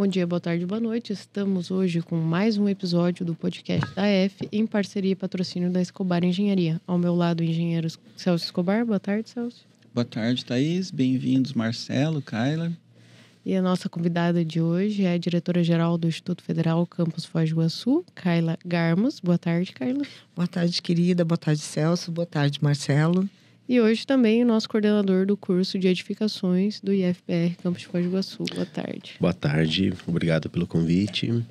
Bom dia, boa tarde, boa noite. Estamos hoje com mais um episódio do podcast da F, em parceria e patrocínio da Escobar Engenharia. Ao meu lado, o engenheiro Celso Escobar. Boa tarde, Celso. Boa tarde, Thaís. Bem-vindos, Marcelo, Kyla. E a nossa convidada de hoje é a diretora-geral do Instituto Federal Campus Foz do Iguaçu, Kyla Garmos. Boa tarde, Kyla. Boa tarde, querida. Boa tarde, Celso. Boa tarde, Marcelo. E hoje também o nosso coordenador do curso de edificações do IFPR Campus Foz do Iguaçu. Boa tarde. Boa tarde, obrigado pelo convite.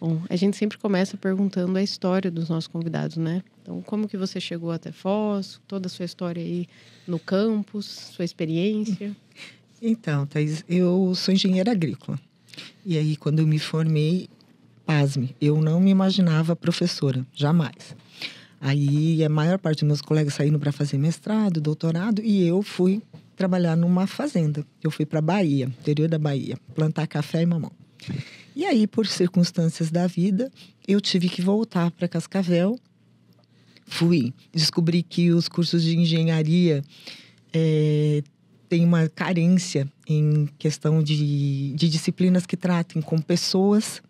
Bom, a gente sempre começa perguntando a história dos nossos convidados, né? Então, como que você chegou até Foz, toda a sua história aí no campus, sua experiência? Então, Thaís, eu sou engenheira agrícola. E aí, quando eu me formei, pasme, eu não me imaginava professora, jamais. Aí, a maior parte dos meus colegas saíram para fazer mestrado, doutorado, e eu fui trabalhar numa fazenda. Eu fui para Bahia, interior da Bahia, plantar café e mamão. E aí, por circunstâncias da vida, eu tive que voltar para Cascavel. Descobri que os cursos de engenharia têm uma carência em questão de disciplinas que tratem com pessoas,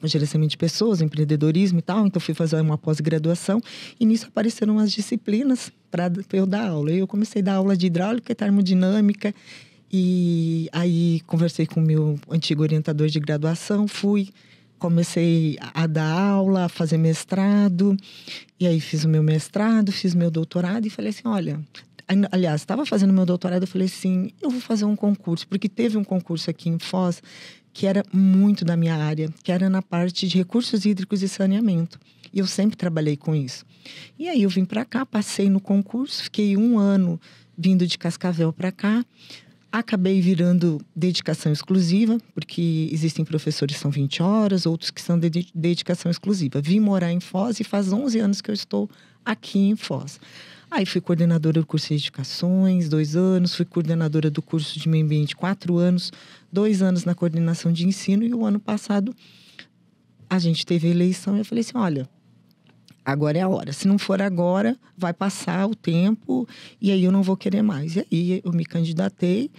com gerenciamento de pessoas, empreendedorismo e tal. Então, fui fazer uma pós-graduação e nisso apareceram as disciplinas para eu dar aula. Eu comecei a dar aula de hidráulica e termodinâmica e aí conversei com o meu antigo orientador de graduação, comecei a dar aula, a fazer mestrado, e aí fiz o meu mestrado, fiz meu doutorado e falei assim, olha... Aliás, estava fazendo meu doutorado, eu falei assim, eu vou fazer um concurso, porque teve um concurso aqui em Foz que era muito da minha área, que era na parte de recursos hídricos e saneamento. E eu sempre trabalhei com isso. E aí eu vim para cá, passei no concurso, fiquei 1 ano vindo de Cascavel para cá, acabei virando dedicação exclusiva, porque existem professores que são 20 horas, outros que são de dedicação exclusiva. Vim morar em Foz e faz 11 anos que eu estou aqui em Foz. Aí fui coordenadora do curso de edificações, 2 anos. Fui coordenadora do curso de meio ambiente, 4 anos. 2 anos na coordenação de ensino. E o ano passado, a gente teve eleição. E eu falei assim, olha, agora é a hora. Se não for agora, vai passar o tempo. E aí eu não vou querer mais. E aí eu me candidatei.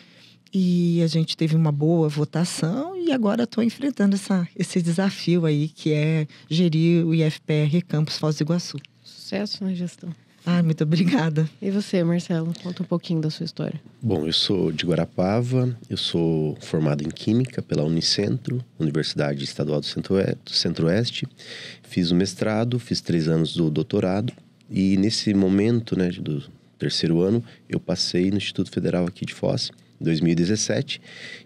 E a gente teve uma boa votação. E agora estou enfrentando esse desafio aí, que é gerir o IFPR Campus Foz do Iguaçu. Sucesso na gestão. Muito obrigada. E você, Marcelo? Conta um pouquinho da sua história. Bom, eu sou de Guarapava, eu sou formado em Química pela Unicentro, Universidade Estadual do Centro-Oeste. Fiz o mestrado, fiz 3 anos do doutorado e nesse momento, né, do 3º ano, eu passei no Instituto Federal aqui de Foz, em 2017,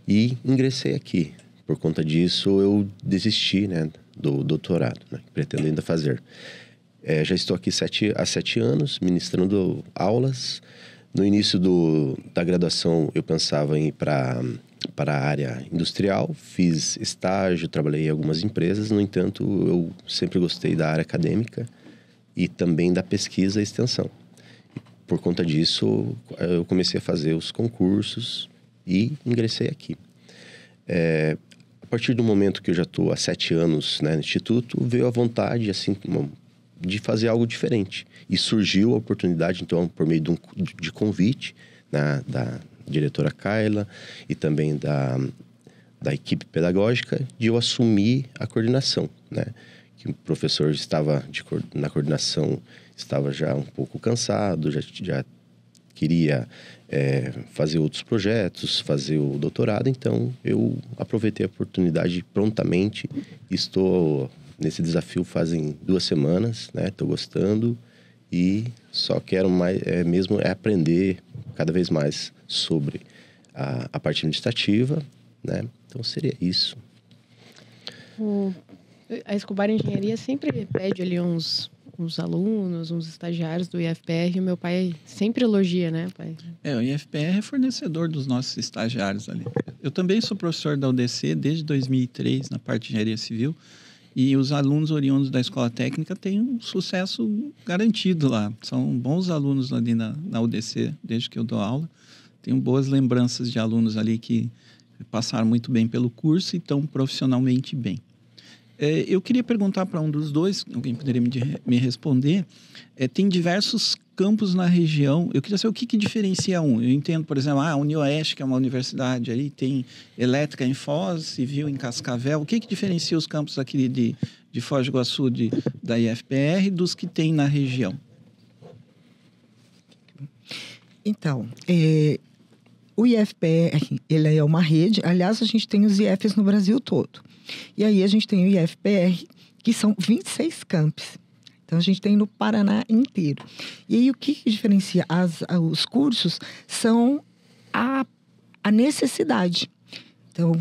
e ingressei aqui. Por conta disso, eu desisti, né, do doutorado, né, que pretendo ainda fazer. Já estou aqui há 7 anos, ministrando aulas. No início da graduação, eu pensava em ir para a área industrial. Fiz estágio, trabalhei em algumas empresas. No entanto, eu sempre gostei da área acadêmica e também da pesquisa e extensão. Por conta disso, eu comecei a fazer os concursos e ingressei aqui. A partir do momento que eu já estou há 7 anos, né, no Instituto, veio a vontade, assim, de fazer algo diferente. E surgiu a oportunidade, então, por meio de convite, né, da diretora Kyla e também da equipe pedagógica, de eu assumir a coordenação, né? Que o professor estava na coordenação, estava já um pouco cansado, já queria fazer outros projetos, fazer o doutorado, então eu aproveitei a oportunidade prontamente. Estou nesse desafio fazem 2 semanas, né? Estou gostando e só quero mais, mesmo aprender cada vez mais sobre a parte administrativa, né? Então seria isso. A Escobar Engenharia sempre pede ali uns alunos, uns estagiários do IFPR. O meu pai sempre elogia, né, pai? O IFPR é fornecedor dos nossos estagiários ali. Eu também sou professor da UDC desde 2003, na parte de engenharia civil. E os alunos oriundos da escola técnica têm um sucesso garantido lá. São bons alunos ali na UDC, desde que eu dou aula. Tenho boas lembranças de alunos ali que passaram muito bem pelo curso e estão profissionalmente bem. Eu queria perguntar para um dos dois, alguém poderia me responder. Tem diversos campos na região. Eu queria saber o que diferencia um. Eu entendo, por exemplo, a Unioeste, que é uma universidade aí, tem elétrica em Foz, civil em Cascavel. O que diferencia os campos aqui de Foz do Iguaçu, da IFPR, dos que tem na região? Então, o IFPR, ele é uma rede. Aliás, a gente tem os IFs no Brasil todo. E aí a gente tem o IFPR, que são 26 campos. Então, a gente tem no Paraná inteiro. E aí, o que diferencia os cursos são a necessidade. Então,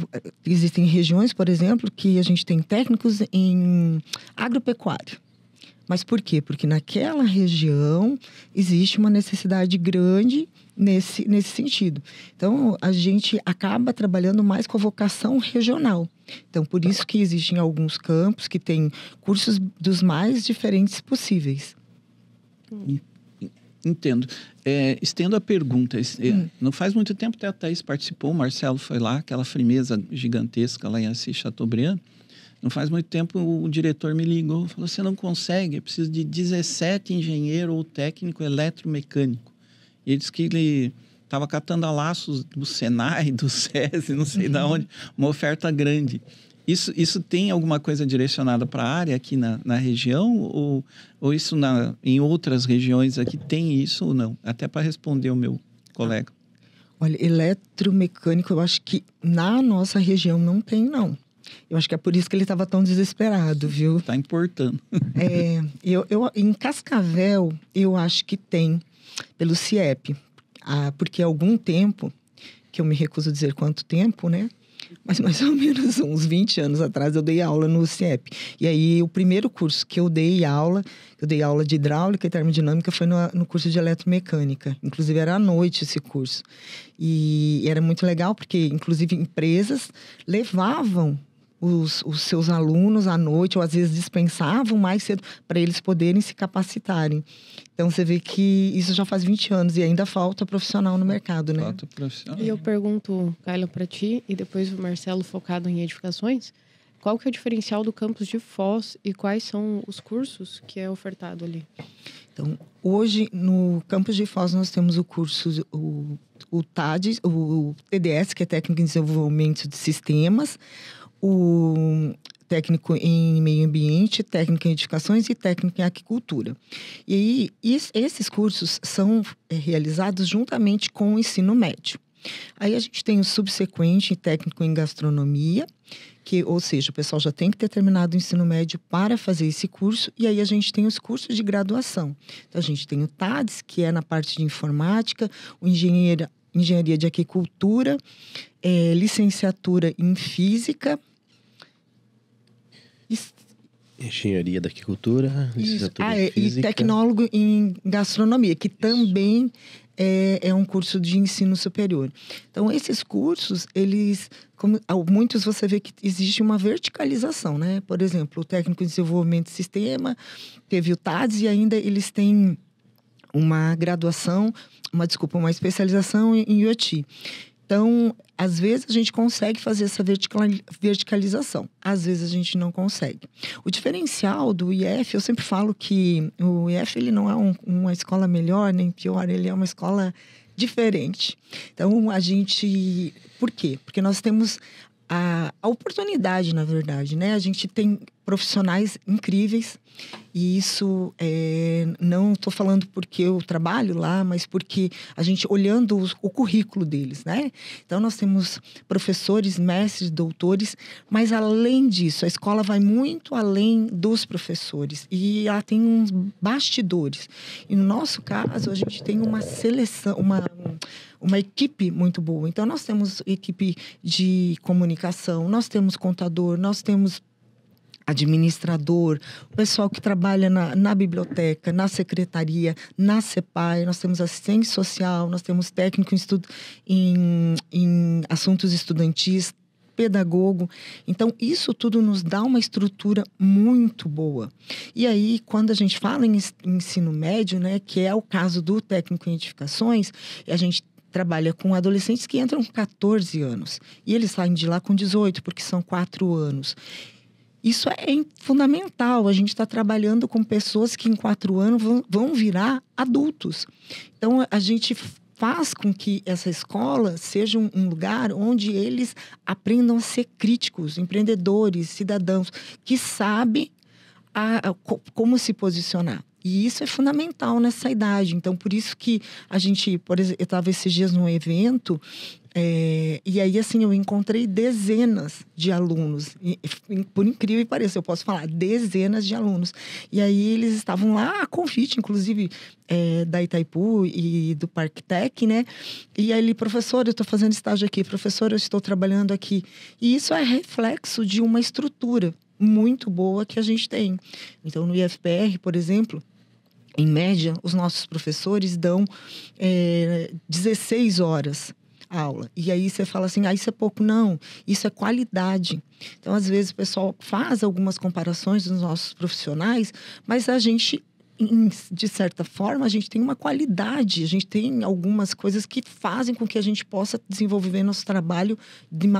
existem regiões, por exemplo, que a gente tem técnicos em agropecuária. Mas por quê? Porque naquela região existe uma necessidade grande nesse sentido. Então, a gente acaba trabalhando mais com a vocação regional. Então, por isso que existem alguns campos que têm cursos dos mais diferentes possíveis. Entendo. Estendo a pergunta. Não faz muito tempo que a Thaís participou, o Marcelo foi lá, aquela firmeza gigantesca lá em Assis Chateaubriand. Não faz muito tempo o diretor me ligou e falou: você não consegue, é preciso de 17 engenheiro ou técnico eletromecânico. E ele disse que ele estava catando a laços do Senai, do SESI, não sei de onde, uma oferta grande. Isso tem alguma coisa direcionada para a área aqui na região? Ou isso em outras regiões aqui tem isso ou não? Até para responder o meu colega. Olha, eletromecânico, eu acho que na nossa região não tem, não. Eu acho que é por isso que ele estava tão desesperado, viu? Está importando. Em Cascavel, eu acho que tem, pelo CIEP. Porque há algum tempo, que eu me recuso a dizer quanto tempo, né? Mas mais ou menos uns 20 anos atrás, eu dei aula no CIEP. E aí, o primeiro curso que eu dei aula de hidráulica e termodinâmica, foi no curso de eletromecânica. Inclusive, era à noite esse curso. E era muito legal, porque, inclusive, empresas levavam os seus alunos à noite, ou às vezes dispensavam mais cedo para eles poderem se capacitarem. Então, você vê que isso já faz 20 anos e ainda falta profissional no mercado, né? Falta profissional. E eu pergunto, Kaila, para ti, e depois o Marcelo focado em edificações, qual que é o diferencial do campus de Foz e quais são os cursos que é ofertado ali? Então, hoje, no campus de Foz, nós temos o curso, o TADES, o TDS, que é Técnico em Desenvolvimento de Sistemas, o técnico em meio ambiente, técnico em edificações e técnico em aquicultura. E aí, esses cursos são realizados juntamente com o ensino médio. Aí a gente tem o subsequente técnico em gastronomia, ou seja, o pessoal já tem que ter terminado o ensino médio para fazer esse curso, e aí a gente tem os cursos de graduação. Então, a gente tem o TADES, que é na parte de informática, o engenharia de aquicultura, licenciatura em física, engenharia da aquicultura, licenciatura em física. E tecnólogo em gastronomia, que também é um curso de ensino superior. Então, esses cursos, como muitos você vê que existe uma verticalização, né? Por exemplo, o técnico em desenvolvimento de sistema, teve o TADES, e ainda eles têm uma graduação, uma especialização em IoT. Então, às vezes a gente consegue fazer essa verticalização, às vezes a gente não consegue. O diferencial do IF, eu sempre falo que o IF ele não é uma escola melhor nem pior, ele é uma escola diferente. Então, por quê? Porque nós temos a oportunidade, na verdade, né? A gente tem profissionais incríveis, e isso não estou falando porque eu trabalho lá, mas porque a gente olhando o currículo deles, né? Então, nós temos professores, mestres, doutores, mas além disso, a escola vai muito além dos professores, e ela tem uns bastidores. E no nosso caso, a gente tem uma seleção, uma equipe muito boa. Então, nós temos equipe de comunicação, nós temos contador, nós temos administrador, o pessoal que trabalha na biblioteca, na secretaria, na CEPAI, nós temos assistente social, nós temos técnico em assuntos estudantis, pedagogo. Então, isso tudo nos dá uma estrutura muito boa. E aí, quando a gente fala em ensino médio, né, que é o caso do técnico em edificações, a gente trabalha com adolescentes que entram com 14 anos. E eles saem de lá com 18, porque são 4 anos. Isso é fundamental. A gente está trabalhando com pessoas que em 4 anos vão virar adultos. Então, a gente faz com que essa escola seja um lugar onde eles aprendam a ser críticos, empreendedores, cidadãos, que sabem como se posicionar. E isso é fundamental nessa idade. Então, por isso que a gente, por exemplo, eu estava esses dias num evento, e aí, assim, eu encontrei dezenas de alunos. E, por incrível que pareça, eu posso falar, dezenas de alunos. E aí, eles estavam lá, a convite, inclusive, da Itaipu e do Parque Tech, né? E aí, professor, eu estou fazendo estágio aqui. Professor, eu estou trabalhando aqui. E isso é reflexo de uma estrutura muito boa que a gente tem. Então, no IFPR, por exemplo, em média, os nossos professores dão 16 horas aula. E aí você fala assim, isso é pouco. Não, isso é qualidade. Então, às vezes, o pessoal faz algumas comparações dos nossos profissionais, mas a gente, de certa forma, a gente tem uma qualidade. A gente tem algumas coisas que fazem com que a gente possa desenvolver nosso trabalho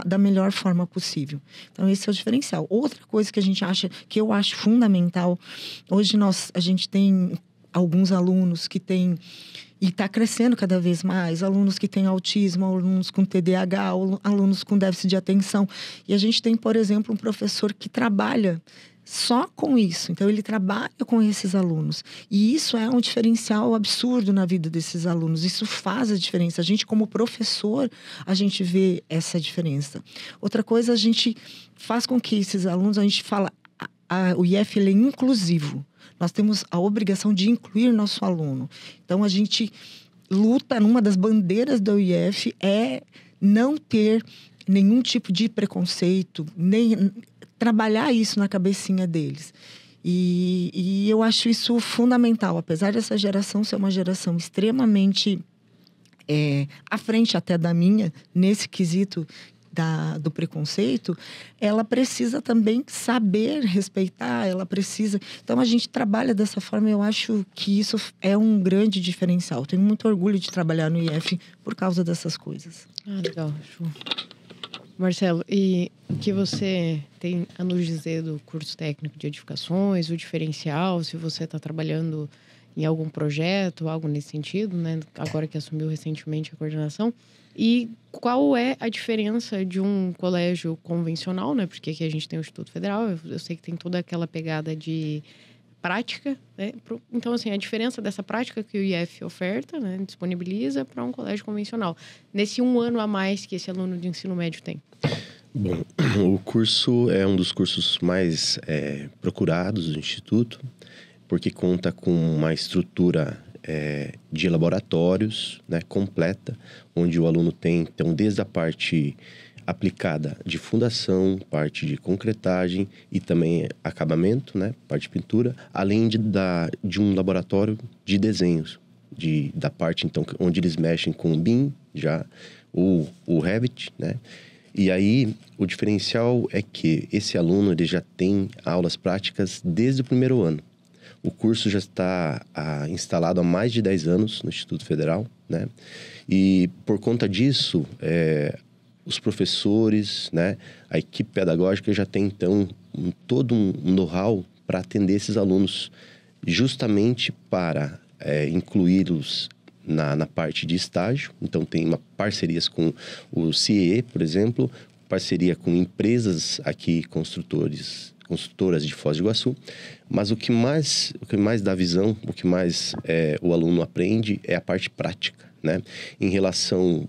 da melhor forma possível. Então, esse é o diferencial. Outra coisa que a gente acha, que eu acho fundamental, hoje a gente tem alguns alunos que têm, e está crescendo cada vez mais, alunos que têm autismo, alunos com TDAH, alunos com déficit de atenção. E a gente tem, por exemplo, um professor que trabalha só com isso. Então, ele trabalha com esses alunos. E isso é um diferencial absurdo na vida desses alunos. Isso faz a diferença. A gente, como professor, a gente vê essa diferença. Outra coisa, a gente faz com que esses alunos, a gente fala, o IF ele é inclusivo. Nós temos a obrigação de incluir nosso aluno. Então, a gente luta, numa das bandeiras do IF, é não ter nenhum tipo de preconceito, nem trabalhar isso na cabecinha deles. E eu acho isso fundamental. Apesar dessa geração ser uma geração extremamente à frente até da minha, nesse quesito do preconceito, ela precisa também saber respeitar, ela precisa... Então, a gente trabalha dessa forma, eu acho que isso é um grande diferencial. Tenho muito orgulho de trabalhar no IF por causa dessas coisas. Legal. Marcelo, e o que você tem a nos dizer do curso técnico de edificações, o diferencial, se você está trabalhando em algum projeto, algo nesse sentido, né? Agora que assumiu recentemente a coordenação. E qual é a diferença de um colégio convencional, né? Porque aqui a gente tem o Instituto Federal, eu sei que tem toda aquela pegada de prática, né? Então, assim, a diferença dessa prática que o IF oferta, né? Disponibiliza para um colégio convencional. Nesse 1 ano a mais que esse aluno de ensino médio tem. Bom, o curso é um dos cursos mais procurados do Instituto, porque conta com uma estrutura de laboratórios, né, completa, onde o aluno tem, então, desde a parte aplicada de fundação, parte de concretagem e também acabamento, né, parte de pintura, além de um laboratório de desenhos, da parte, então, onde eles mexem com o BIM, já, o Revit, né. E aí, o diferencial é que esse aluno ele já tem aulas práticas desde o primeiro ano. O curso já está instalado há mais de 10 anos no Instituto Federal, né? E por conta disso, os professores, né, a equipe pedagógica já tem, então, todo um know-how para atender esses alunos, justamente para incluí-los na parte de estágio. Então, tem parcerias com o CIE, por exemplo, parceria com empresas aqui, construtoras de Foz do Iguaçu, mas o que mais dá visão, o que mais o aluno aprende é a parte prática, né? Em relação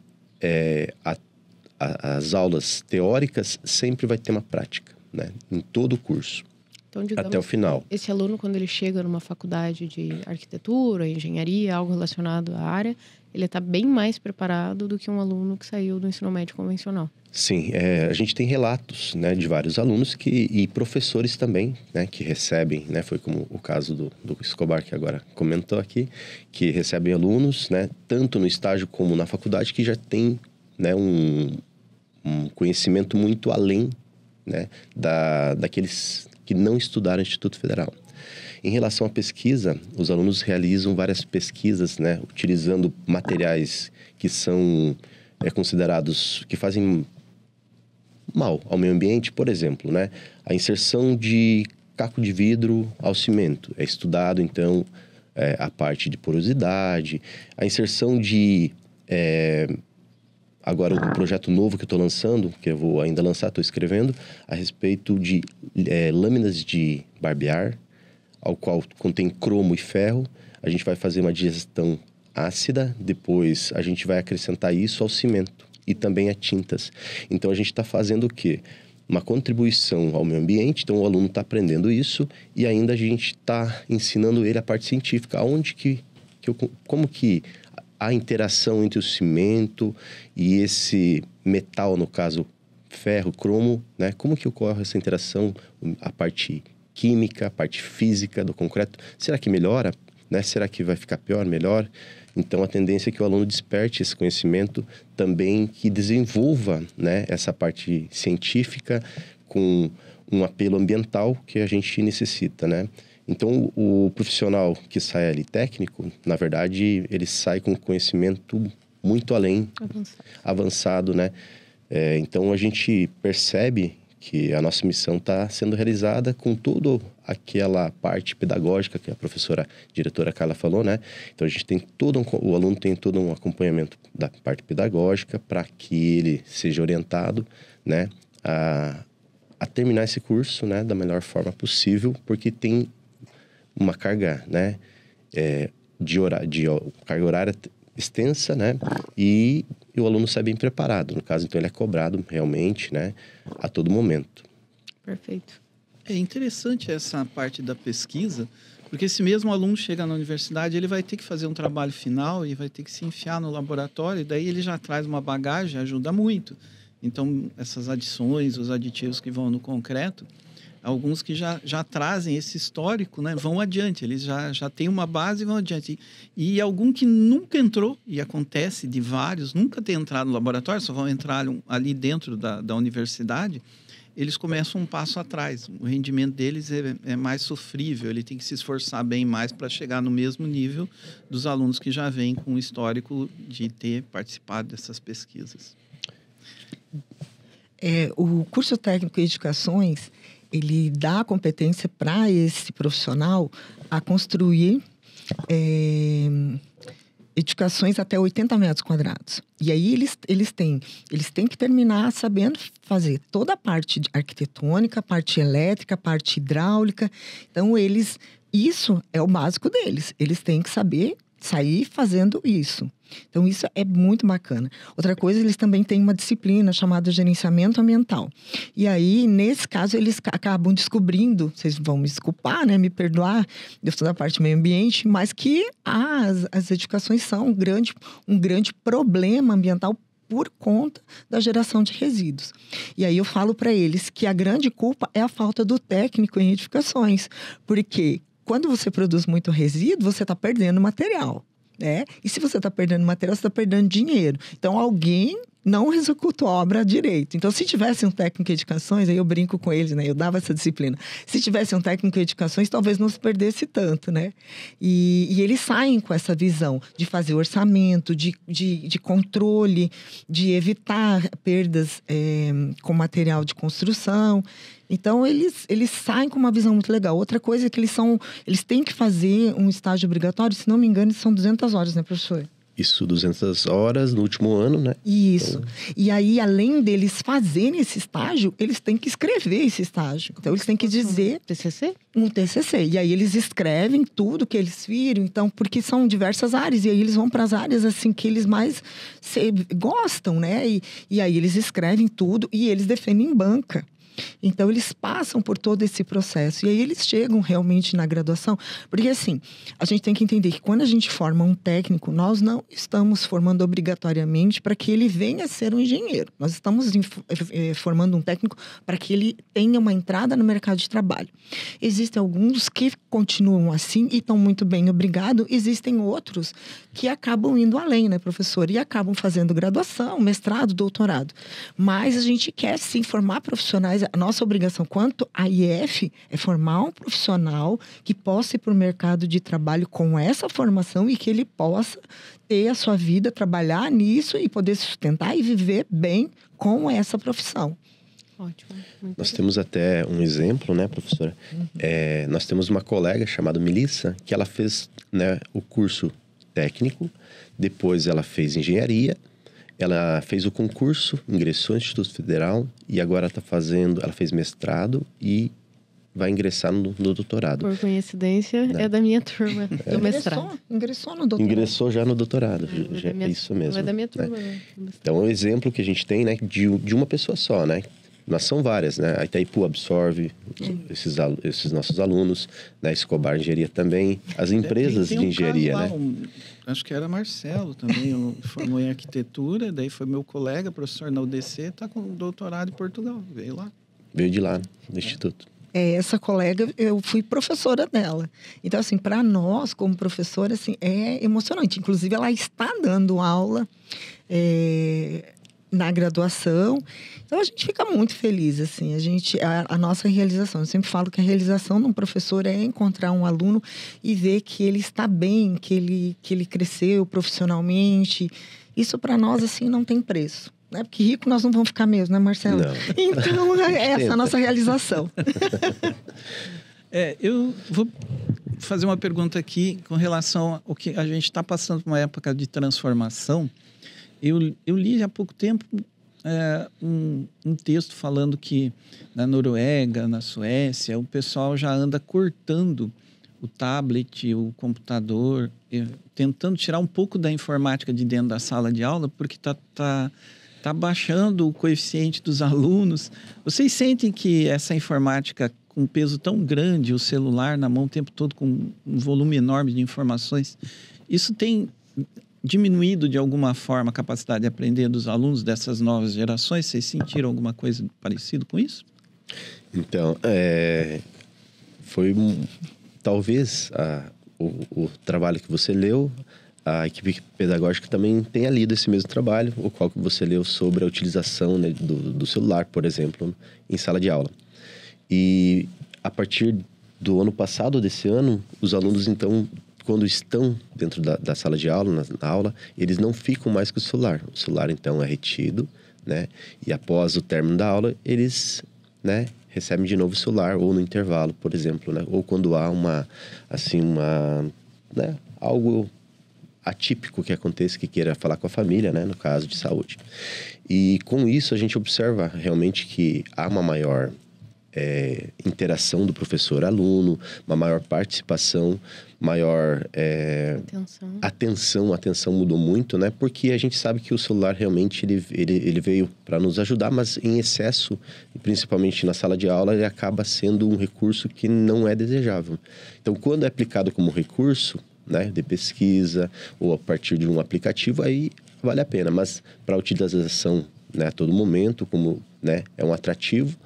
às aulas teóricas, sempre vai ter uma prática, né? Em todo o curso, então, digamos, até o final. Esse aluno, quando ele chega numa faculdade de arquitetura, engenharia, algo relacionado à área, ele está bem mais preparado do que um aluno que saiu do ensino médio convencional. Sim, a gente tem relatos, né, de vários alunos e professores também, né, que recebem, né, foi como o caso do Escobar, que agora comentou aqui, que recebem alunos, né, tanto no estágio como na faculdade, que já tem, né, um conhecimento muito além, né, daqueles que não estudaram no Instituto Federal. Em relação à pesquisa, os alunos realizam várias pesquisas, né, utilizando materiais que são considerados, que fazem mal ao meio ambiente. Por exemplo, né, A inserção de caco de vidro ao cimento. É estudado, então, a parte de porosidade. A inserção de... agora, um projeto novo que eu estou lançando, que eu vou ainda lançar, estou escrevendo, a respeito de lâminas de barbear, ao qual contém cromo e ferro. A gente vai fazer uma digestão ácida, depois a gente vai acrescentar isso ao cimento e também a tintas. Então, a gente está fazendo o quê? Uma contribuição ao meio ambiente, então o aluno está aprendendo isso e ainda a gente está ensinando ele a parte científica, como que a interação entre o cimento e esse metal, no caso ferro, cromo, né? Como que ocorre essa interação, a parte química, a parte física do concreto? Será que melhora? Né? Será que vai ficar pior, melhor? Então, a tendência é que o aluno desperte esse conhecimento também, que desenvolva, né, essa parte científica com um apelo ambiental que a gente necessita, né? Então, o profissional que sai ali técnico, na verdade, ele sai com conhecimento muito além, avançado, né? Então, a gente percebe que a nossa missão está sendo realizada com toda aquela parte pedagógica que a diretora Carla falou, né? Então, a gente tem o aluno tem todo um acompanhamento da parte pedagógica para que ele seja orientado, né, a terminar esse curso, né, da melhor forma possível, porque tem uma carga, né, carga horária extensa, né, e o aluno sai bem preparado. No caso, então, ele é cobrado realmente, né, a todo momento. Perfeito. É interessante essa parte da pesquisa, porque esse mesmo aluno chega na universidade, ele vai ter que fazer um trabalho final e vai ter que se enfiar no laboratório, e daí ele já traz uma bagagem, ajuda muito. Então, essas adições, os aditivos que vão no concreto, alguns que já trazem esse histórico, né, vão adiante, eles já têm uma base e vão adiante. E algum que nunca entrou, e acontece de vários, nunca ter entrado no laboratório, só vão entrar ali dentro da universidade, eles começam um passo atrás. O rendimento deles é mais sofrível, ele tem que se esforçar bem mais para chegar no mesmo nível dos alunos que já vêm com o histórico de ter participado dessas pesquisas. O curso técnico em edificações, ele dá competência para esse profissional a construir edificações até 80 metros quadrados. E aí eles têm que terminar sabendo fazer toda a parte arquitetônica, a parte elétrica, a parte hidráulica. Então, isso é o básico deles. Eles têm que saber sair fazendo isso. Então, isso é muito bacana. Outra coisa, eles também têm uma disciplina chamada gerenciamento ambiental. E aí, nesse caso, eles acabam descobrindo, vocês vão me desculpar, né, me perdoar, eu sou da parte meio ambiente, mas que as edificações são um grande problema ambiental por conta da geração de resíduos. E aí eu falo para eles que a grande culpa é a falta do técnico em edificações, porque quando você produz muito resíduo, você está perdendo material, né? E se você está perdendo material, você está perdendo dinheiro. Então, alguém não executou a obra direito. Então, se tivesse um técnico em edificações, aí eu brinco com eles, né? Eu dava essa disciplina. Se tivesse um técnico em edificações, talvez não se perdesse tanto, né? E eles saem com essa visão de fazer orçamento, de controle, de evitar perdas com material de construção. Então, eles saem com uma visão muito legal. Outra coisa é que eles têm que fazer um estágio obrigatório, se não me engano, são 200 horas, né, professor? Isso, 200 horas no último ano, né? Isso. Então... E aí, além deles fazerem esse estágio, eles têm que escrever esse estágio. Então, eles têm que dizer... TCC? Um TCC. E aí, eles escrevem tudo que eles viram. Então, porque são diversas áreas. E aí, eles vão para as áreas, assim, que eles mais gostam, né? E aí, eles escrevem tudo e eles defendem em banca. Então, eles passam por todo esse processo. E aí, eles chegam realmente na graduação. Porque, assim, a gente tem que entender que quando a gente forma um técnico, nós não estamos formando obrigatoriamente para que ele venha a ser um engenheiro. Nós estamos formando um técnico para que ele tenha uma entrada no mercado de trabalho. Existem alguns que continuam assim e estão muito bem, obrigado. Existem outros que acabam indo além, né, professor? E acabam fazendo graduação, mestrado, doutorado. Mas a gente quer, sim, formar profissionais. A nossa obrigação quanto à IF é formar um profissional que possa ir para o mercado de trabalho com essa formação e que ele possa ter a sua vida, trabalhar nisso e poder sustentar e viver bem com essa profissão. Ótimo. Nós temos até um exemplo, né, professora? Nós temos uma colega chamada Melissa, que ela fez, né, o curso técnico, depois ela fez engenharia, ela fez o concurso, ingressou no Instituto Federal e agora ela fez mestrado e vai ingressar no doutorado. Por coincidência, Né? é da minha turma, do mestrado. Ingressou no doutorado. Ingressou já no doutorado, é isso mesmo. É da minha turma, né? né? Então, é um exemplo que a gente tem, né, de uma pessoa só, né? Mas são várias, né? A Itaipu absorve esses nossos alunos, né? Escobar Engenharia também, as empresas Tem de um engenharia, caso lá, né? acho que era Marcelo também, formou em arquitetura, daí foi meu colega, professor na UDC, está com doutorado em Portugal, veio lá. Veio de lá, do Instituto. Essa colega, eu fui professora dela. Então, assim, para nós, como professora, assim, é emocionante. Inclusive, ela está dando aula na graduação. Então, a gente fica muito feliz, assim. A nossa realização, eu sempre falo que a realização de um professor é encontrar um aluno e ver que ele está bem, que ele cresceu profissionalmente. Isso, para nós, assim, não tem preço. Né? Porque rico nós não vamos ficar mesmo, né, Marcelo? Não. Então, essa é a nossa realização. Eu vou fazer uma pergunta aqui com relação ao que a gente está passando por uma época de transformação. Eu li há pouco tempo um texto falando que na Noruega, na Suécia, o pessoal já anda cortando o tablet, o computador, tentando tirar um pouco da informática de dentro da sala de aula, porque está baixando o coeficiente dos alunos. Vocês sentem que essa informática com um peso tão grande, o celular na mão o tempo todo com um volume enorme de informações, isso tem diminuído de alguma forma a capacidade de aprender dos alunos dessas novas gerações? Vocês sentiram alguma coisa parecida com isso? Então, foi talvez o trabalho que você leu, a equipe pedagógica também tenha lido esse mesmo trabalho, o qual que você leu sobre a utilização, né, do celular, por exemplo, em sala de aula. E a partir do ano passado, desse ano, os alunos, então, quando estão dentro da sala de aula, na aula, eles não ficam mais com o celular. O celular, então, é retido, né? E após o término da aula, eles, né, recebem de novo o celular, ou no intervalo, por exemplo, né? Ou quando há né, algo atípico que aconteça, que queira falar com a família, né, no caso de saúde. E com isso a gente observa realmente que há uma maior interação do professor-aluno, uma maior participação, maior atenção mudou muito, né? Porque a gente sabe que o celular realmente ele veio para nos ajudar, mas em excesso, principalmente na sala de aula, ele acaba sendo um recurso que não é desejável. Então, quando é aplicado como recurso, né, de pesquisa ou a partir de um aplicativo, aí vale a pena. Mas para utilização, né, a todo momento, como, né, é um atrativo.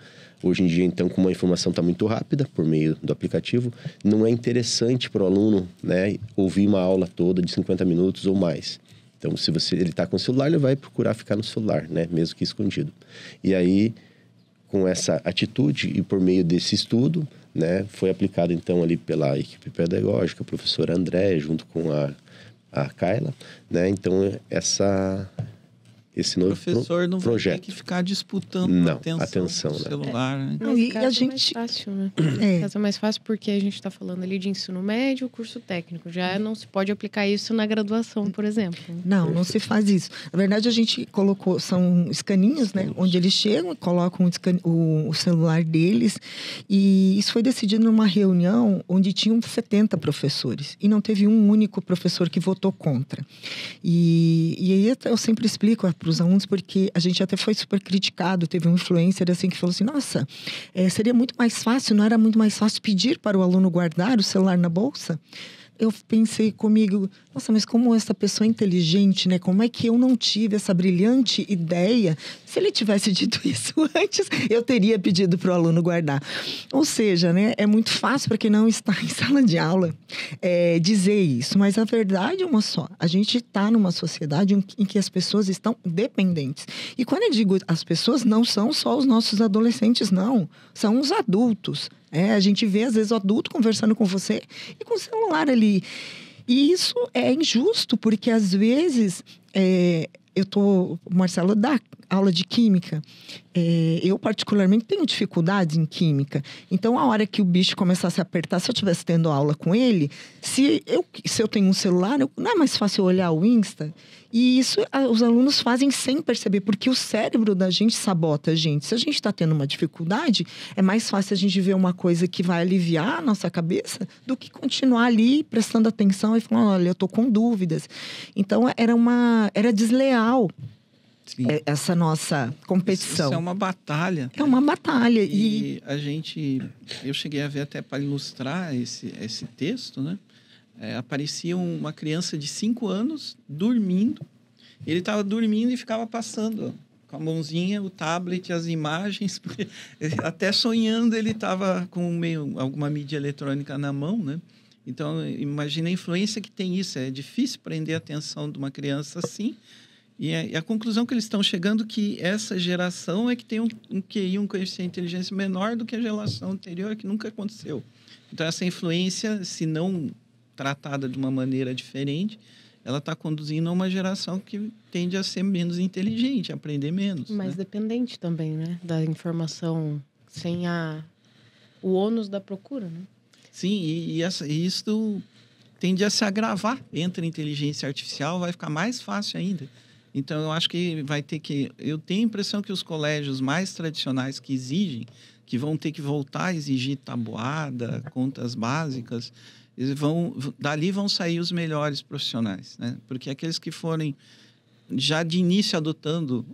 Hoje em dia, então, como a informação está muito rápida por meio do aplicativo, não é interessante para o aluno, né, ouvir uma aula toda de 50 minutos ou mais. Então, se ele está com o celular, ele vai procurar ficar no celular, né, mesmo que escondido. E aí, com essa atitude e por meio desse estudo, né, foi aplicado, então, ali pela equipe pedagógica, a professora André, junto com a Kayla, né, então, esse novo professor não projeto. Vai ter que ficar disputando atenção no celular. Né? Não, e a gente... é mais fácil, né? Caso é mais fácil porque a gente está falando ali de ensino médio, curso técnico. Já não se pode aplicar isso na graduação, por exemplo. Não se faz isso. Na verdade, a gente colocou, são escaninhos, né? Onde eles chegam e colocam o celular deles. E isso foi decidido numa reunião onde tinham 70 professores. E não teve um único professor que votou contra. E aí eu sempre explico para os alunos, porque a gente até foi super criticado. Teve um influencer assim que falou assim, nossa, seria muito mais fácil, não era muito mais fácil pedir para o aluno guardar o celular na bolsa? Eu pensei comigo, nossa, mas como essa pessoa é inteligente, né? Como é que eu não tive essa brilhante ideia? Se ele tivesse dito isso antes, eu teria pedido para o aluno guardar. Ou seja, né? É muito fácil para quem não está em sala de aula dizer isso. Mas a verdade é uma só. A gente está numa sociedade em que as pessoas estão dependentes. E quando eu digo as pessoas, não são só os nossos adolescentes, não. São os adultos. A gente vê, às vezes, o adulto conversando com você e com o celular ali. E isso é injusto, porque, às vezes, o Marcelo dá aula de química. eu particularmente tenho dificuldade em química. Então, a hora que o bicho começasse a apertar, se eu estivesse tendo aula com ele, se eu tenho um celular, não é mais fácil eu olhar o Insta? E isso os alunos fazem sem perceber, porque o cérebro da gente sabota a gente. Se a gente está tendo uma dificuldade, é mais fácil a gente ver uma coisa que vai aliviar a nossa cabeça do que continuar ali prestando atenção e falando, olha, eu estou com dúvidas. Então, era desleal. Sim. Essa nossa competição. Isso é uma batalha. É uma batalha. E eu cheguei a ver até para ilustrar esse texto, né? Aparecia uma criança de 5 anos dormindo. Ele estava dormindo e ficava passando com a mãozinha, o tablet, as imagens. Até sonhando ele estava com alguma mídia eletrônica na mão, né? Então, imagina a influência que tem isso. É difícil prender a atenção de uma criança assim. E a conclusão que eles estão chegando é que essa geração é que tem um QI, um coeficiente de inteligência menor do que a geração anterior, que nunca aconteceu. Então, essa influência, se não tratada de uma maneira diferente, ela está conduzindo a uma geração que tende a ser menos inteligente, a aprender menos. Mais dependente também, né? Da informação sem o ônus da procura, né? Sim, e isso tende a se agravar entre a inteligência artificial, vai ficar mais fácil ainda. Então, eu acho que eu tenho a impressão que os colégios mais tradicionais que exigem, que vão ter que voltar a exigir tabuada, contas básicas, dali vão sair os melhores profissionais, né? Porque aqueles que forem já de início adotando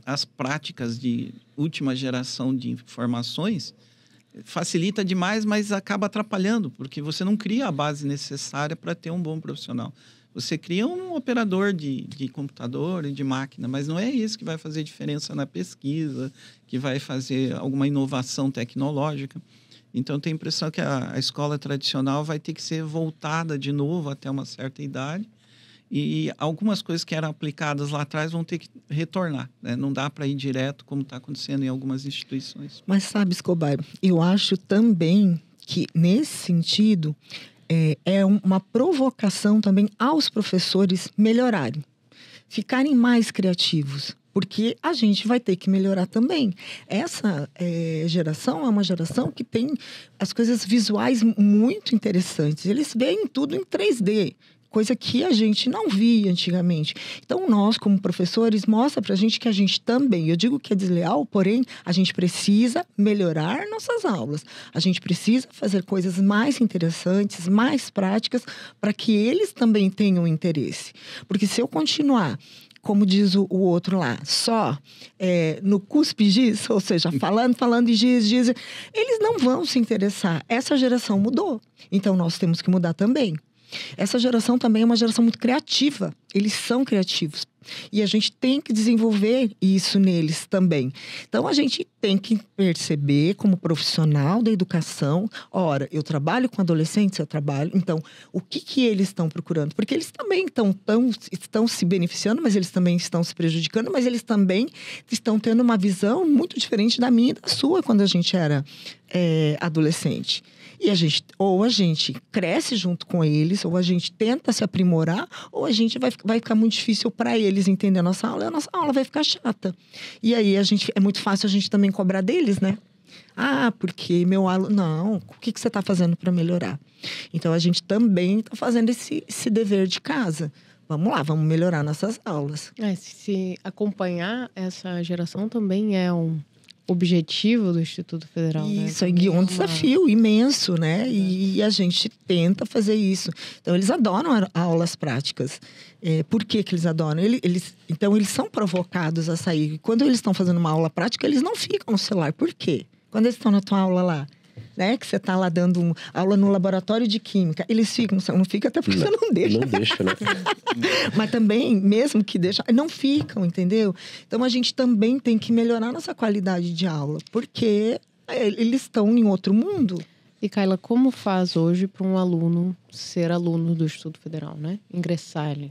as práticas de última geração de informações, facilita demais, mas acaba atrapalhando, porque você não cria a base necessária para ter um bom profissional. Você cria um operador de computador e de máquina, mas não é isso que vai fazer diferença na pesquisa, que vai fazer alguma inovação tecnológica. Então, eu tenho a impressão que a escola tradicional vai ter que ser voltada de novo até uma certa idade, e algumas coisas que eram aplicadas lá atrás vão ter que retornar, né? Não dá para ir direto, como está acontecendo em algumas instituições. Mas sabe, Escobar, eu acho também que, nesse sentido, é uma provocação também aos professores melhorarem, ficarem mais criativos. Porque a gente vai ter que melhorar também. Essa geração é uma geração que tem as coisas visuais muito interessantes. Eles veem tudo em 3D, coisa que a gente não via antigamente. Então, nós, como professores, mostra pra gente que a gente também, eu digo que é desleal, porém, a gente precisa melhorar nossas aulas. A gente precisa fazer coisas mais interessantes, mais práticas, para que eles também tenham interesse. Porque se eu continuar, como diz o outro lá, só no cuspe-giz, ou seja, falando e giz, eles não vão se interessar. Essa geração mudou. Então, nós temos que mudar também. Essa geração também é uma geração muito criativa. Eles são criativos. E a gente tem que desenvolver isso neles também. Então, a gente tem que perceber, como profissional da educação, ora, eu trabalho com adolescentes, então, o que eles estão procurando? Porque eles também estão se beneficiando, mas eles também estão se prejudicando, mas eles também estão tendo uma visão muito diferente da minha e da sua, quando a gente era adolescente. E ou a gente cresce junto com eles, ou a gente tenta se aprimorar, ou a gente vai ficar muito difícil para eles entender a nossa aula, e a nossa aula vai ficar chata. E aí é muito fácil a gente também cobrar deles, né? Ah, porque meu aluno... Não, o que você está fazendo para melhorar? Então, a gente também está fazendo esse dever de casa. Vamos lá, vamos melhorar nossas aulas. Se acompanhar essa geração também é um objetivo do Instituto Federal. Isso, né? É um desafio imenso, né? E a gente tenta fazer isso. Então, eles adoram aulas práticas. Por que eles adoram? Então, eles são provocados a sair. Quando eles estão fazendo uma aula prática, eles não ficam no celular. Por quê? Quando eles estão na tua aula lá, né? Que você está lá dando aula no laboratório de química, eles ficam, não fica até porque você não deixa. Não deixa, né? Mas também, mesmo que deixa, não ficam, entendeu? Então, a gente também tem que melhorar nossa qualidade de aula, porque eles estão em outro mundo. E, Kayla, como faz hoje para um aluno ser aluno do Instituto Federal, né? Ingressar ali?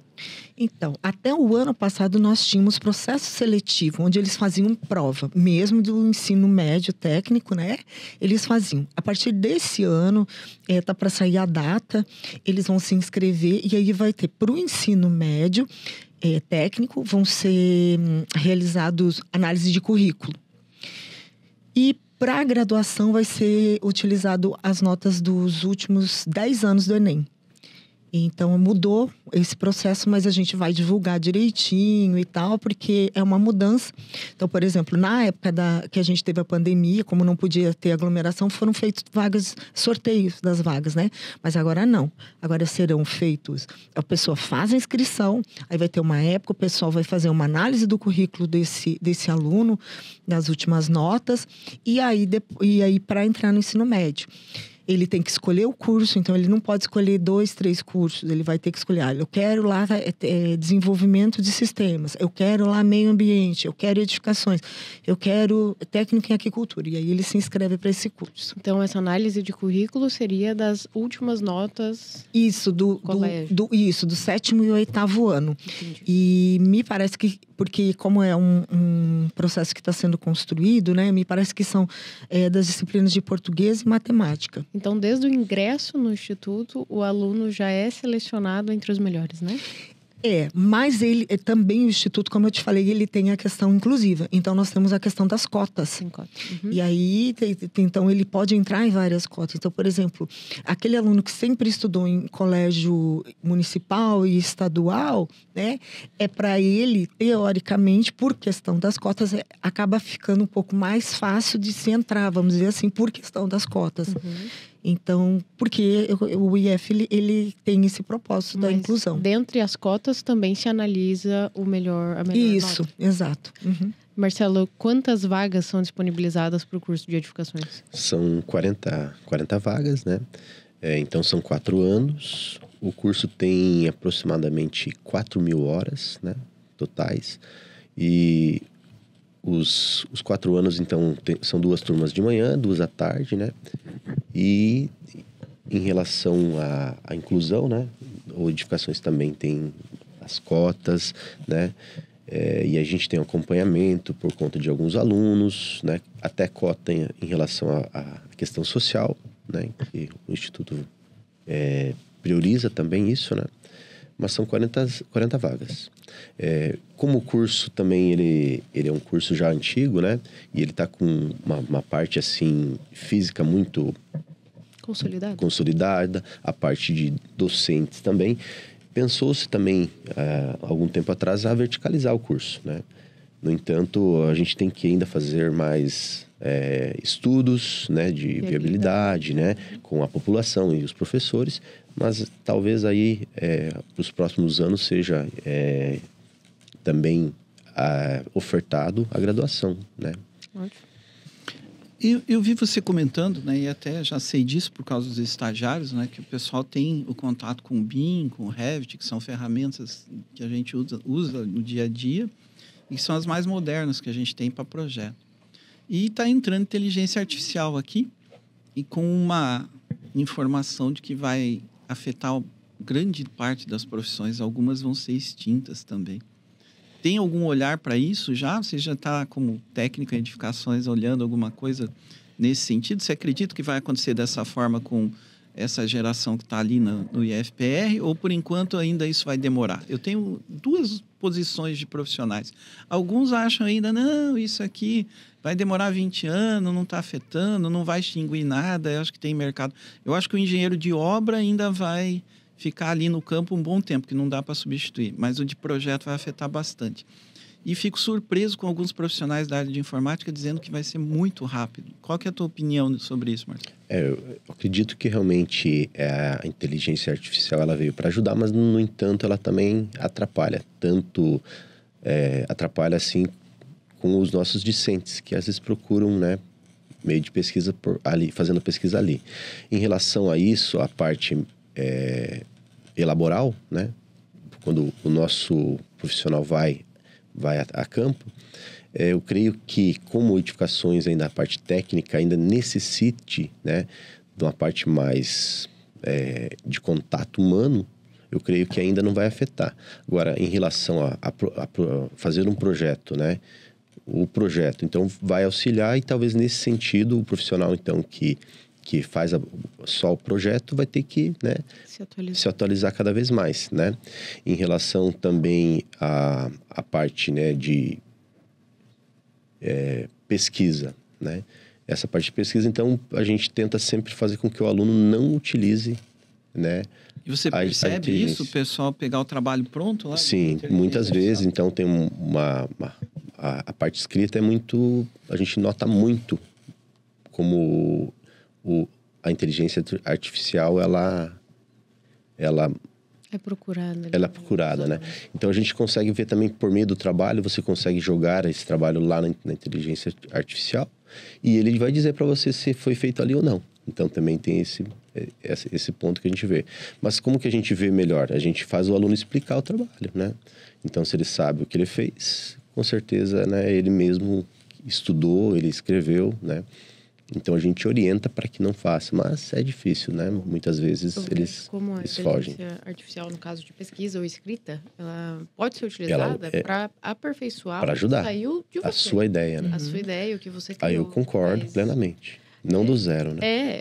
Então, até o ano passado nós tínhamos processo seletivo, onde eles faziam prova, mesmo do ensino médio técnico, né? Eles faziam. A partir desse ano, tá para sair a data, eles vão se inscrever e aí vai ter para o ensino médio técnico, vão ser realizados análise de currículo. E para a graduação vai ser utilizado as notas dos últimos 10 anos do Enem. Então, mudou esse processo, mas a gente vai divulgar direitinho e tal, porque é uma mudança. Então, por exemplo, na época que a gente teve a pandemia, como não podia ter aglomeração, foram feitos sorteios das vagas, né? Mas agora não. Agora serão feitos... A pessoa faz a inscrição, aí vai ter uma época, o pessoal vai fazer uma análise do currículo desse aluno, das últimas notas, e aí para entrar no ensino médio. Ele tem que escolher o curso, então ele não pode escolher 2, 3 cursos. Ele vai ter que escolher, eu quero lá desenvolvimento de sistemas, eu quero lá meio ambiente, eu quero edificações, eu quero técnico em aquicultura. E aí ele se inscreve para esse curso. Então, essa análise de currículo seria das últimas notas isso, do 7º e 8º ano. Entendi. E me parece que, porque como é um processo que está sendo construído, né? Me parece que são das disciplinas de português e matemática. Então, desde o ingresso no instituto, o aluno já é selecionado entre os melhores, né? Mas ele também, o Instituto, como eu te falei, ele tem a questão inclusiva. Então, nós temos a questão das cotas. Tem cota. Uhum. E aí, então, ele pode entrar em várias cotas. Então, por exemplo, aquele aluno que sempre estudou em colégio municipal e estadual, né? Para ele, teoricamente, por questão das cotas, acaba ficando um pouco mais fácil de se entrar, vamos dizer assim, por questão das cotas. Uhum. Então, porque o IF, ele tem esse propósito da inclusão. Dentre as cotas também se analisa a melhor Isso, nota. Exato. Uhum. Marcelo, quantas vagas são disponibilizadas para o curso de edificações? São 40 vagas, né? Então, são 4 anos. O curso tem aproximadamente 4.000 horas, né? Totais. E os 4 anos, então, são 2 turmas de manhã, 2 à tarde, né? E em relação à inclusão, né? O Edificações também tem as cotas, né? E a gente tem um acompanhamento por conta de alguns alunos, né? Até cota em relação à questão social, né? Que o Instituto prioriza também isso, né? Mas são 40 vagas. Como o curso também, ele é um curso já antigo, né? E ele está com uma parte, assim, física muito consolidada. A parte de docentes também. Pensou-se também, algum tempo atrás, a verticalizar o curso, né? No entanto, a gente tem que ainda fazer mais estudos, né, de viabilidade, né, com a população e os professores, mas talvez aí, para os próximos anos, seja também ofertado a graduação, né? Ótimo. Eu vi você comentando, né, e até já sei disso por causa dos estagiários, né, que o pessoal tem o contato com o BIM, com o Revit, que são ferramentas que a gente usa no dia a dia e que são as mais modernas que a gente tem para projeto. E está entrando inteligência artificial aqui e com uma informação de que vai afetar grande parte das profissões, algumas vão ser extintas também. Tem algum olhar para isso já? Você já está, como técnico em edificações, olhando alguma coisa nesse sentido? Você acredita que vai acontecer dessa forma com essa geração que está ali no IFPR? Ou, por enquanto, ainda isso vai demorar? Eu tenho 2 posições de profissionais. Alguns acham ainda, não, isso aqui vai demorar 20 anos, não está afetando, não vai extinguir nada, eu acho que tem mercado. Eu acho que o engenheiro de obra ainda vai ficar ali no campo um bom tempo, que não dá para substituir, mas o de projeto vai afetar bastante. E fico surpreso com alguns profissionais da área de informática dizendo que vai ser muito rápido. Qual que é a tua opinião sobre isso, Marcelo? Eu acredito que realmente a inteligência artificial ela veio para ajudar, mas, no entanto, ela também atrapalha. Tanto atrapalha, assim, com os nossos discentes, que às vezes procuram, né, meio de pesquisa fazendo pesquisa ali. Em relação a isso, a parte laboral, né? Quando o nosso profissional vai a campo, eu creio que, como edificações, ainda a parte técnica ainda necessite, né, de uma parte mais de contato humano, eu creio que ainda não vai afetar. Agora, em relação a fazer um projeto, né? O projeto, então, vai auxiliar e talvez nesse sentido o profissional, então, que faz só o projeto vai ter que, né, se atualizar cada vez mais, né? Em relação também à parte, né, de pesquisa, né? Essa parte de pesquisa, então, a gente tenta sempre fazer com que o aluno não utilize, né? E você percebe isso, o pessoal pegar o trabalho pronto lá? Sim, muitas vezes. Então, tem a parte escrita é muito... A gente nota muito como a inteligência artificial, ela é procurada. Ela é procurada, né? Então, a gente consegue ver também, por meio do trabalho, você consegue jogar esse trabalho lá na inteligência artificial e ele vai dizer para você se foi feito ali ou não. Então, também tem esse ponto que a gente vê. Mas como que a gente vê melhor? A gente faz o aluno explicar o trabalho, né? Então, se ele sabe o que ele fez, com certeza, né, ele mesmo estudou, ele escreveu, né? Então, a gente orienta para que não faça. Mas é difícil, né? Muitas vezes eles fogem. Como a inteligência artificial, no caso de pesquisa ou escrita, ela pode ser utilizada para aperfeiçoar para ajudar saiu de você. A sua ideia, né? A sua ideia, o que você criou. Aí eu concordo plenamente. Não do zero, né?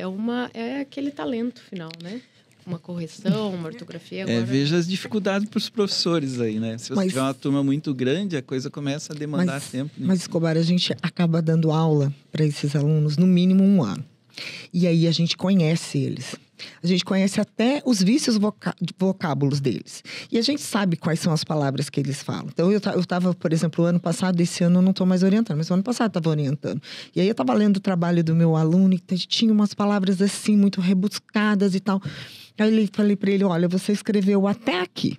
É aquele talento final, né? Uma correção, uma ortografia. Agora... veja as dificuldades para os professores aí, né? Se você tiver uma turma muito grande, a coisa começa a demandar tempo. Né? Mas, Escobar, a gente acaba dando aula para esses alunos no mínimo 1 ano. E aí a gente conhece eles. A gente conhece até os vícios vocábulos deles. E a gente sabe quais são as palavras que eles falam. Então, eu estava, por exemplo, o ano passado, esse ano eu não estou mais orientando, mas o ano passado eu estava orientando. E aí eu estava lendo o trabalho do meu aluno e tinha umas palavras assim, muito rebuscadas e tal. Aí eu falei para ele, olha, você escreveu até aqui.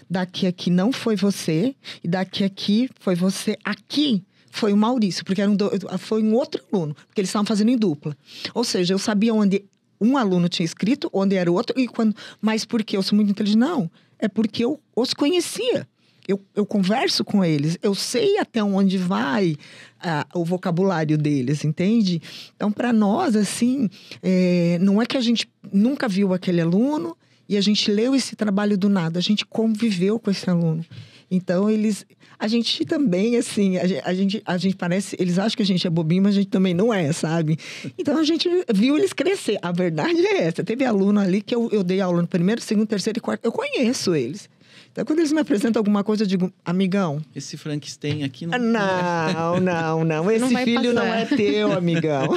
Daqui aqui não foi você, e daqui aqui foi você. Aqui foi o Maurício, porque foi um outro aluno, porque eles estavam fazendo em dupla. Ou seja, eu sabia onde um aluno tinha escrito, onde era o outro, mas porque eu sou muito inteligente? Não, é porque eu os conhecia. Eu converso com eles, eu sei até onde vai o vocabulário deles, entende? Então, para nós, assim, não é que a gente nunca viu aquele aluno e a gente leu esse trabalho do nada, a gente conviveu com esse aluno. Então, a gente também, assim, a gente parece, eles acham que a gente é bobinho, mas a gente também não é, sabe? Então, a gente viu eles crescer. A verdade é essa. Teve aluno ali que eu dei aula no primeiro, segundo, terceiro e quarto, eu conheço eles. Então, quando eles me apresentam alguma coisa, eu digo, amigão... Esse Frankenstein aqui não... Não. Esse filho não é teu, amigão.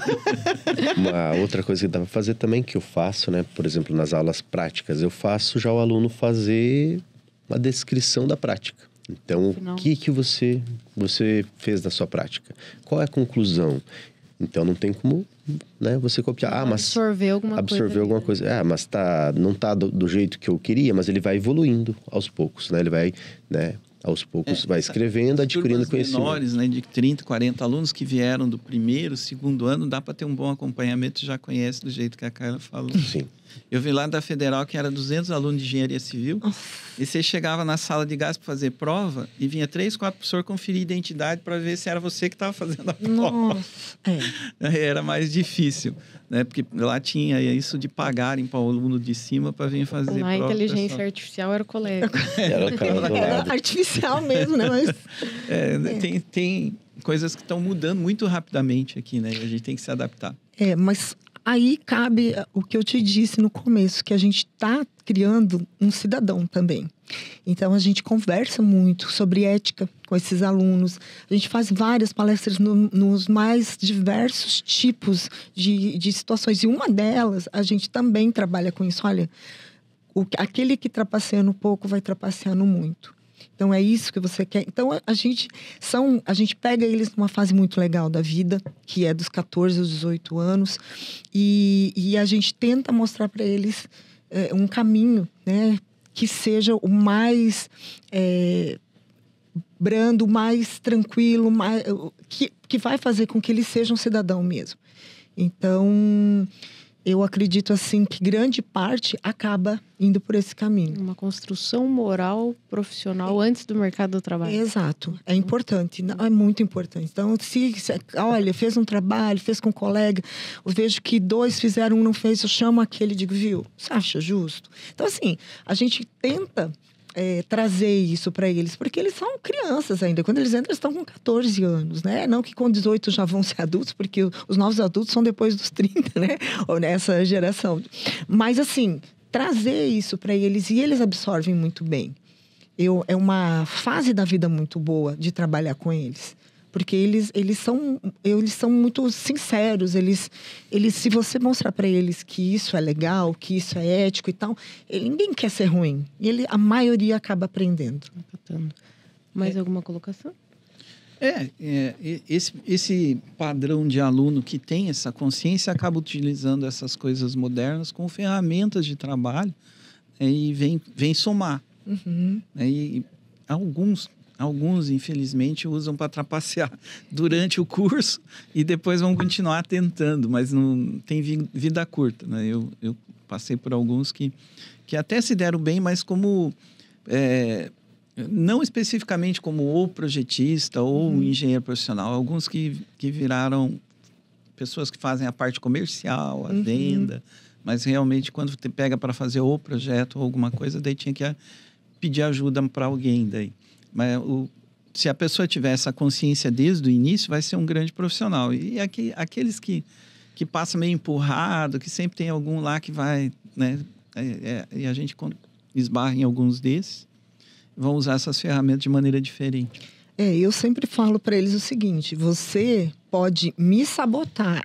Uma outra coisa que dá pra fazer também, que eu faço, né? Por exemplo, nas aulas práticas, eu faço já o aluno fazer uma descrição da prática. Então, o que você fez da sua prática? Qual é a conclusão? Então, não tem como, né, você copiar. Mas absorver alguma coisa. Mas não tá do jeito que eu queria, mas ele vai evoluindo aos poucos, né? Ele vai, né, aos poucos vai escrevendo, adquirindo conhecimento. Menores, né, de 30, 40 alunos que vieram do primeiro, segundo ano, dá para ter um bom acompanhamento, já conhece do jeito que a Carla falou. Sim. Eu vi lá da Federal que era 200 alunos de engenharia civil. E você chegava na sala de gás para fazer prova e vinha 3, 4 professores conferir identidade para ver se era você que estava fazendo a prova. Nossa. Era mais difícil, né? Porque lá tinha isso de pagarem para o aluno de cima para vir fazer prova. A inteligência artificial era o colega. Era o cara do lado. Era artificial mesmo, né? Mas... Tem coisas que estão mudando muito rapidamente aqui, né? E a gente tem que se adaptar. Mas... Aí cabe o que eu te disse no começo, que a gente está criando um cidadão também. Então, a gente conversa muito sobre ética com esses alunos. A gente faz várias palestras nos mais diversos tipos de situações. E uma delas, a gente também trabalha com isso. Olha, aquele que trapaceia no pouco vai trapacear no muito. Então, é isso que você quer. Então, a gente pega eles numa fase muito legal da vida, que é dos 14 aos 18 anos, e a gente tenta mostrar para eles um caminho, né, que seja o mais brando, mais tranquilo, que vai fazer com que eles sejam cidadão mesmo. Então... eu acredito, assim, que grande parte acaba indo por esse caminho. Uma construção moral profissional antes do mercado do trabalho. Exato. É importante. É muito importante. Então, olha, fez um trabalho, fez com um colega, eu vejo que 2 fizeram, 1 não fez, eu chamo aquele e digo, viu, você acha justo? Então, assim, a gente tenta... trazer isso para eles, porque eles são crianças ainda. Quando eles entram, eles estão com 14 anos, né? Não que com 18 já vão ser adultos, porque os novos adultos são depois dos 30, né? Ou nessa geração. Mas, assim, trazer isso para eles, e eles absorvem muito bem. É uma fase da vida muito boa de trabalhar com eles. Porque eles são muito sinceros. Eles, se você mostrar para eles que isso é legal, que isso é ético e tal, ninguém quer ser ruim. A maioria acaba aprendendo. Mais alguma colocação? Esse padrão de aluno que tem essa consciência acaba utilizando essas coisas modernas como ferramentas de trabalho, e vem somar. Uhum. E alguns, infelizmente, usam para trapacear durante o curso e depois vão continuar tentando, mas não tem vida curta, né? Eu passei por alguns que até se deram bem, mas como... não especificamente como ou projetista ou engenheiro profissional, alguns que viraram pessoas que fazem a parte comercial, a venda, mas realmente quando você pega para fazer o projeto ou alguma coisa, daí tinha que pedir ajuda para alguém daí. Mas se a pessoa tiver essa consciência desde o início, vai ser um grande profissional. E aqueles que passam meio empurrado, que sempre tem algum lá que vai, né? E a gente esbarra em alguns desses, vão usar essas ferramentas de maneira diferente. Eu sempre falo para eles o seguinte: você pode me sabotar,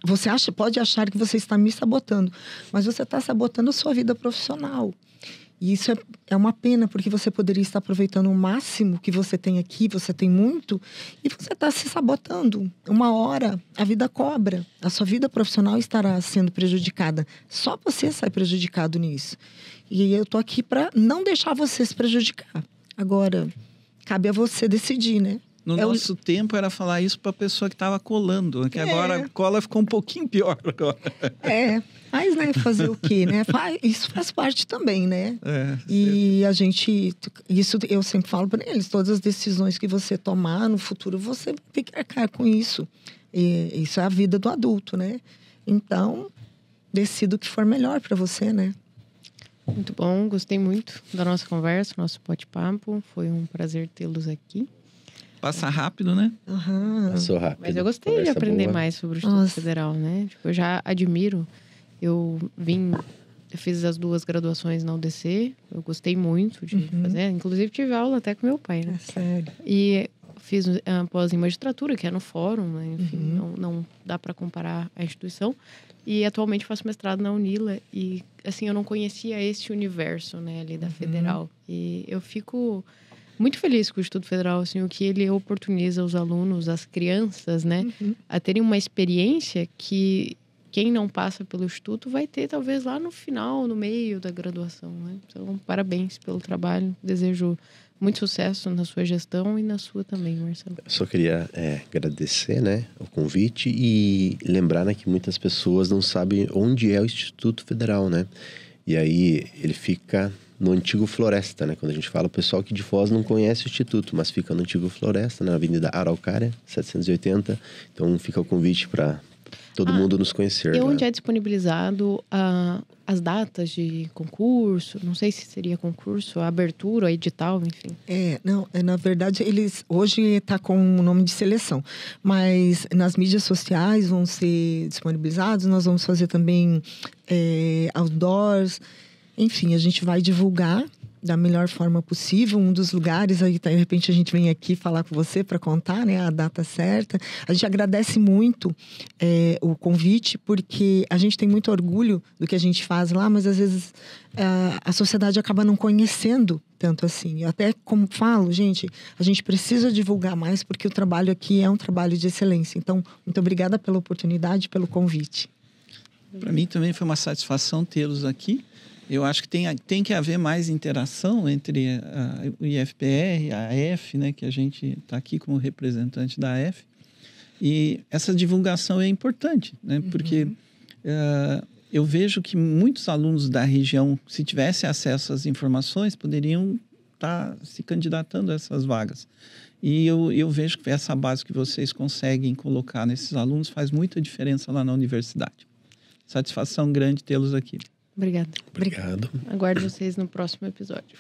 pode achar que você está me sabotando, mas você está sabotando a sua vida profissional. E isso é uma pena, porque você poderia estar aproveitando o máximo que você tem aqui, você tem muito, e você está se sabotando. Uma hora, a vida cobra. A sua vida profissional estará sendo prejudicada. Só você sai prejudicado nisso. E eu tô aqui para não deixar você se prejudicar. Agora, cabe a você decidir, né? No nosso tempo era falar isso para a pessoa que estava colando, que agora a cola ficou um pouquinho pior agora. Mas né, fazer o quê, né? Isso faz parte também, né? E a gente, isso eu sempre falo para eles, todas as decisões que você tomar no futuro, você tem que arcar com isso. E isso é a vida do adulto, né? Então, decida o que for melhor para você, né? Muito bom, gostei muito da nossa conversa, nosso bate-papo. Foi um prazer tê-los aqui. Passa rápido, né? Passou rápido. Mas eu gostei de aprender mais sobre o Instituto Federal, né? Tipo, eu já admiro. Eu fiz as 2 graduações na UDC. Eu gostei muito de fazer. Inclusive, tive aula até com meu pai, né? Sério. E fiz pós em magistratura, que é no fórum, né? Enfim, não dá para comparar a instituição. E atualmente faço mestrado na Unila. E, assim, eu não conhecia esse universo, né? Ali da Federal. E eu fico muito feliz com o Instituto Federal, assim, o que ele oportuniza os alunos, as crianças, né? A terem uma experiência que quem não passa pelo Instituto vai ter, talvez, lá no final, no meio da graduação, né? Então, parabéns pelo trabalho. Desejo muito sucesso na sua gestão e na sua também, Marcelo. Eu só queria agradecer, né, o convite e lembrar, né, que muitas pessoas não sabem onde é o Instituto Federal, né? E aí ele fica no antigo Floresta, né? Quando a gente fala, o pessoal que de Foz não conhece o Instituto, mas fica no antigo Floresta, na Avenida Araucária, 780. Então fica o convite para todo mundo nos conhecer. E onde é disponibilizado as datas de concurso? Não sei se seria concurso, a abertura, edital, enfim. Na verdade, eles hoje está com o nome de seleção, mas nas mídias sociais vão ser disponibilizados. Nós vamos fazer também outdoors. Enfim, a gente vai divulgar da melhor forma possível. Um dos lugares, aí de repente a gente vem aqui falar com você para contar, né, a data certa. A gente agradece muito o convite, porque a gente tem muito orgulho do que a gente faz lá, mas às vezes a sociedade acaba não conhecendo tanto assim. Eu até como falo, gente, a gente precisa divulgar mais, porque o trabalho aqui é um trabalho de excelência. Então, muito obrigada pela oportunidade, pelo convite. Para mim também foi uma satisfação tê-los aqui. Eu acho que tem que haver mais interação entre o IFPR, a AF, né, que a gente está aqui como representante da AF. E essa divulgação é importante, né, porque eu vejo que muitos alunos da região, se tivessem acesso às informações, poderiam estar se candidatando a essas vagas. E eu vejo que essa base que vocês conseguem colocar nesses alunos faz muita diferença lá na universidade. Satisfação grande tê-los aqui. Obrigada. Obrigado. Aguardo vocês no próximo episódio.